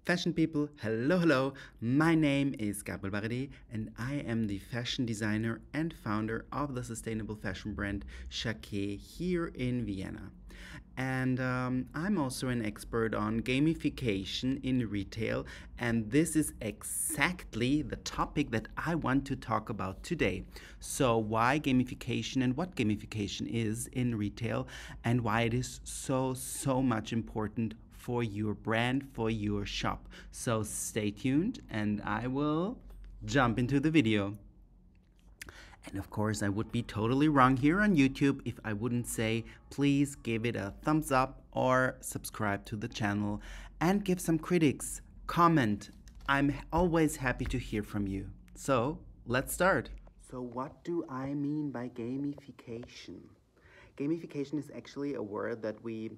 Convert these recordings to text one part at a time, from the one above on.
Fashion people, hello. My name is Gabriel Bardi and I am the fashion designer and founder of the sustainable fashion brand Chaquet here in Vienna. And I'm also an expert on gamification in retail, and this is exactly the topic that I want to talk about today. So, why gamification and what gamification is in retail, and why it is so much important for your brand, for your shop. So stay tuned and I will jump into the video. And of course, I would be totally wrong here on YouTube if I wouldn't say please give it a thumbs up or subscribe to the channel and give some critics, comment. I'm always happy to hear from you. So let's start. So what do I mean by gamification? Gamification is actually a word that we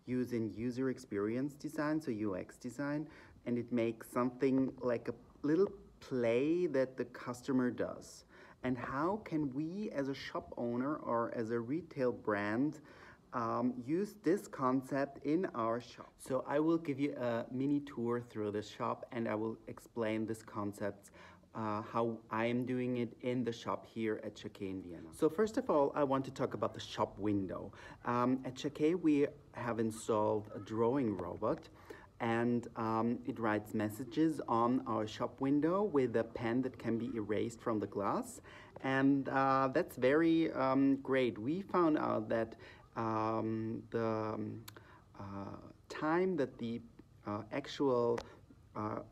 use in user experience design, so UX design, and it makes something like a little play that the customer does. And how can we as a shop owner or as a retail brand use this concept in our shop? So I will give you a mini tour through the shop and I will explain this concept how I am doing it in the shop here at Chaquet in Vienna. So first of all, I want to talk about the shop window. At Chaquet, we have installed a drawing robot, and it writes messages on our shop window with a pen that can be erased from the glass, and that's very great. We found out that the time that the actual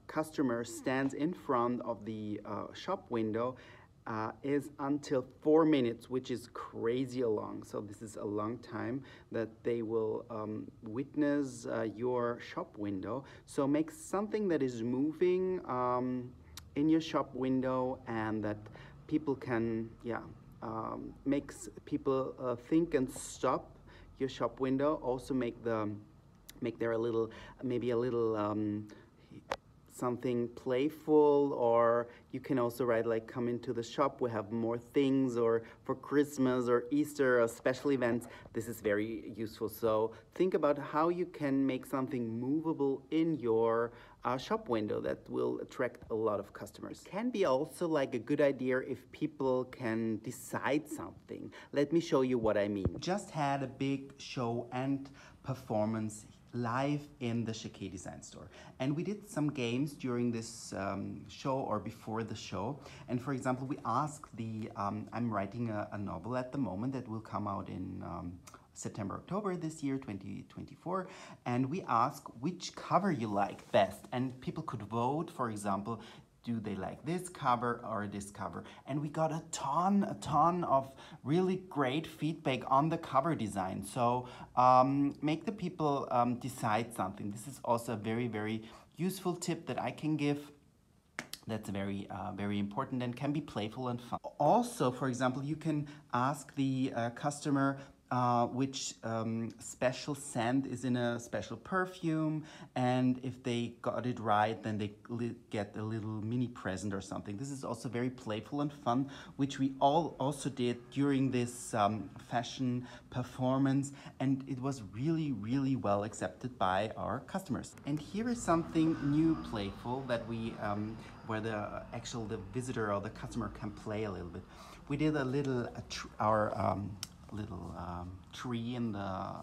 customer stands in front of the shop window is until 4 minutes, which is crazy long. So this is a long time that they will witness your shop window. So make something that is moving in your shop window and that people can, makes people think and stop your shop window. Also make there a little, maybe a little something playful, or you can also write like come into the shop, we have more things, or for Christmas or Easter or special events. This is very useful. So think about how you can make something movable in your shop window that will attract a lot of customers. Can be also like a good idea if people can decide something. Let me show you what I mean. Just had a big show and performance live in the Chaquet Design Store. And we did some games during this show or before the show. And for example, we asked I'm writing a novel at the moment that will come out in September, October this year, 2024. And we asked which cover you like best. And people could vote, for example, do they like this cover or this cover? And we got a ton of really great feedback on the cover design. So make the people decide something. This is also a very useful tip that I can give. That's very important and can be playful and fun. Also, for example, you can ask the customer which special scent is in a special perfume, and if they got it right, then they get a little mini present or something. This is also very playful and fun, which we all also did during this fashion performance, and it was really well accepted by our customers. And here is something new, playful, that we where the visitor or the customer can play a little bit. We did a little little tree in the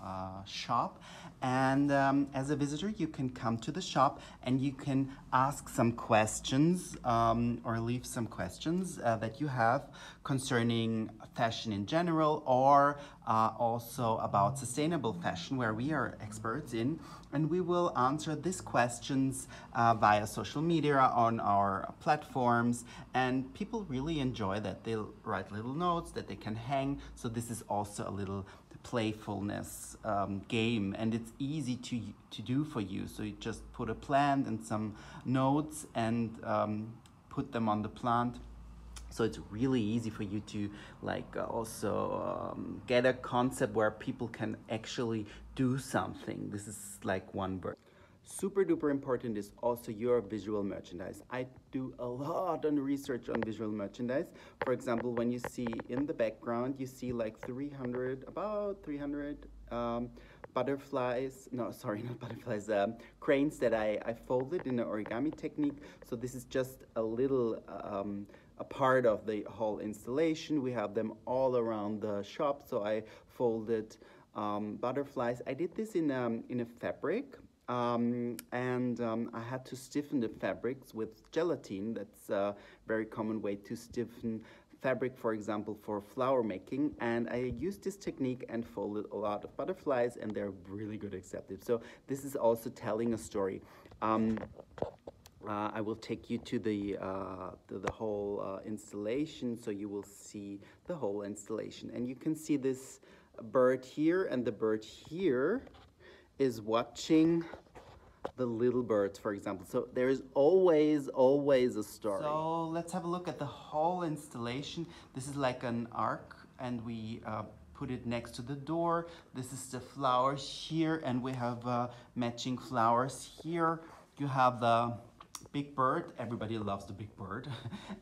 shop, and as a visitor you can come to the shop and you can ask some questions or leave some questions that you have concerning fashion in general, or also about sustainable fashion, where we are experts in, and we will answer these questions via social media on our platforms, and people really enjoy that. They'll write little notes that they can hang, so this is also a little playfulness game, and it's easy to do for you. So you just put a plant and some notes and put them on the plant. So it's really easy for you to also get a concept where people can actually do something. This is like one word. Super duper important is also your visual merchandise. I do a lot on research on visual merchandise. For example, when you see in the background, you see like about 300 butterflies, no, sorry, not butterflies, cranes that I folded in an origami technique. So this is just a little, a part of the whole installation. We have them all around the shop. So I folded butterflies. I did this in a fabric. I had to stiffen the fabrics with gelatin. That's a very common way to stiffen fabric, for example, for flower making. And I used this technique and folded a lot of butterflies, and they're really good accepted. So this is also telling a story. I will take you to the whole installation, so you will see the whole installation. And you can see this bird here, and the bird here is watching the little birds, for example. So there is always a story. So let's have a look at the whole installation. This is like an arc, and we put it next to the door. This is the flowers here, and we have matching flowers here. You have the big bird. Everybody loves the big bird.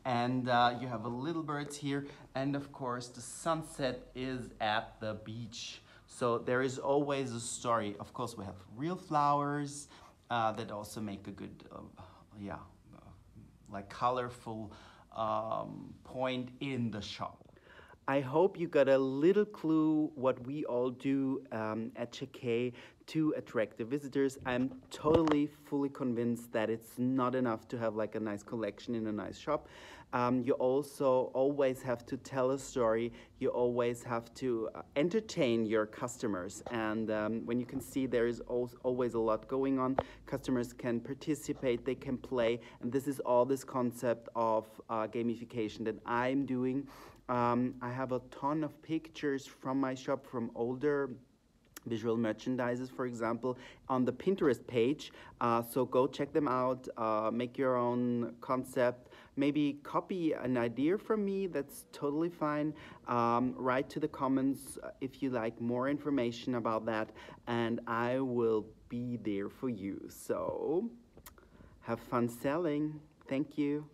And you have a little birds here. And of course, the sunset is at the beach. So there is always a story. Of course, we have real flowers that also make a good, like colorful point in the shop. I hope you got a little clue what we all do at Chake to attract the visitors. I'm totally, fully convinced that it's not enough to have like a nice collection in a nice shop. You also always have to tell a story. You always have to entertain your customers. And when you can see there is always a lot going on, customers can participate, they can play. And this is all this concept of gamification that I'm doing. I have a ton of pictures from my shop, from older visual merchandises, for example, on the Pinterest page. So go check them out, make your own concept, maybe copy an idea from me, that's totally fine. Write to the comments if you like more information about that, and I will be there for you. So have fun selling. Thank you.